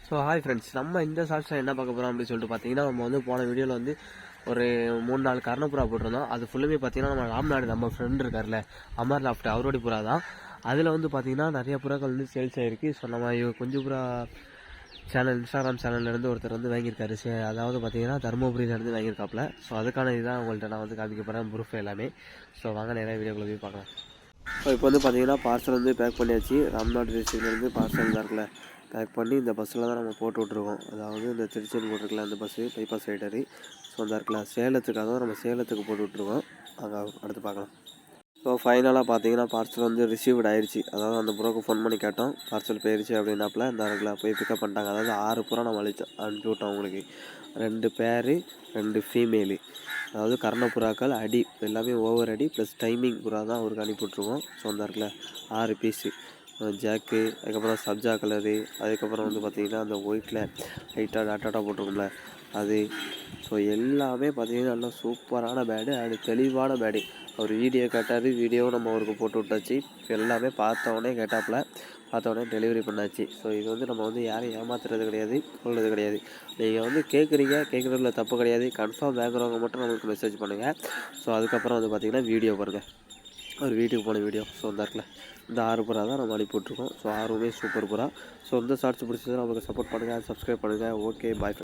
So hi friends, நம்ம இந்த ஷார்ட்ஸில் என்ன பார்க்க போகிறோம் அப்படின்னு சொல்லிட்டு பார்த்தீங்கன்னா, நம்ம வந்து போன வீடியோவில் வந்து ஒரு 3-4 கர்ணப்புறா போட்டிருந்தோம். அது ஃபுல்லுமே பார்த்தீங்கன்னா நம்ம ராம்நாடு நம்ம ஃப்ரெண்ட் இருக்கார்ல அமர் லாஃப்ட் அவரோட புறா தான். அதில் வந்து பார்த்தீங்கன்னா நிறைய புறாக்கள் வந்து சேல்ஸ் ஆகிருக்கு. ஸோ நம்ம குஞ்சு புறா சேனல் இன்ஸ்டாகிராம் சேனல்லேருந்து ஒருத்தர் வந்து வாங்கியிருக்காரு. அதாவது பார்த்தீங்கன்னா தருமபுரியிலேருந்து வாங்கியிருக்காப்புல. ஸோ அதுக்கான இதுதான் உங்கள்கிட்ட நான் வந்து காமிக்க போகிறேன், ப்ரூஃப் எல்லாமே. ஸோ வாங்க நிறைய வீடியோக்குள்ள போய் பார்க்கலாம். ஸோ இப்போ வந்து பார்த்தீங்கன்னா பார்சல் வந்து பேக் பண்ணியாச்சு. ராம்நாடு டிஸ்ட்ரிக்ட்லேருந்து பார்சல் தான் இருக்குல்ல பேக் பண்ணி இந்த பஸ்ஸில் தான் நம்ம போட்டு விட்ருக்கோம். அதாவது இந்த திருச்செந்தூர் போட்டிருக்கல அந்த பஸ்ஸு பைபாஸ் ரைடரு. ஸோ அந்த இருக்குல்ல சேலத்துக்காக நம்ம சேலத்துக்கு போட்டு விட்ருக்கோம். அங்கே அடுத்து பார்க்கலாம். ஸோ ஃபைனலாக பார்த்தீங்கன்னா பார்சல் வந்து ரிசீவ்ட் ஆயிடுச்சு. அதாவது அந்த புறாக்கு ஃபோன் பண்ணி கேட்டோம், பார்சல் போயிடுச்சு அப்படின்னாப்புல இந்த இருக்குல்ல போய் பிக்கப் பண்ணிட்டாங்க. அதாவது 6 புறா நம்ம அனுப்பிச்சி விட்டோம் உங்களுக்கு. 2 பேரு 2 ஃபீமேலு, அதாவது கர்ணப்புறாக்கள் அடி எல்லாமே ஓவர் அடி ப்ளஸ் டைமிங் புறா தான் அவருக்கு அனுப்பிவிட்ருக்கோம். ஸோ அந்த இருக்குல்ல 6 பீஸு ஜாக்கு, அதுக்கப்புறம் சப்ஜா கலரு, அதுக்கப்புறம் வந்து பார்த்திங்கன்னா அந்த ஒயிட்டில் லைட்டாக டாட்டாட்டாக போட்டிருக்கோம்ல அது. ஸோ எல்லாமே பார்த்திங்கன்னா நல்லா சூப்பரான பேடு அண்ட் தெளிவான பேடு. அவர் வீடியோ கேட்டார், வீடியோவும் நம்ம அவருக்கு போட்டு விட்டாச்சு. எல்லாமே பார்த்தோன்னே கேட்டாப்புல, பார்த்தோன்னே டெலிவரி பண்ணாச்சு. ஸோ இது வந்து நம்ம வந்து யாரையும் ஏமாத்துறது கிடையாது, சொல்கிறது கிடையாது. நீங்கள் வந்து கேட்குறதுல தப்பு கிடையாது. கன்ஃபார்ம் வாங்குறவங்க மட்டும் நம்மளுக்கு மெசேஜ் பண்ணுங்கள். ஸோ அதுக்கப்புறம் வந்து பார்த்திங்கன்னா வீடியோ பாருங்கள், ஒரு வீட்டுக்கு போன வீடியோ. ஸோ இந்த இருக்குல்ல இந்த 6 புறா தான் நம்ம அனுப்பிவிட்ருக்கோம். ஸோ 6மே சூப்பர் புறா. ஸோ இந்த ஷார்ட்ஸ் பிடிச்சது நமக்கு சப்போர்ட் பண்ணுங்கள், சப்ஸ்கிரைப் பண்ணுங்கள். ஓகே, பாய்.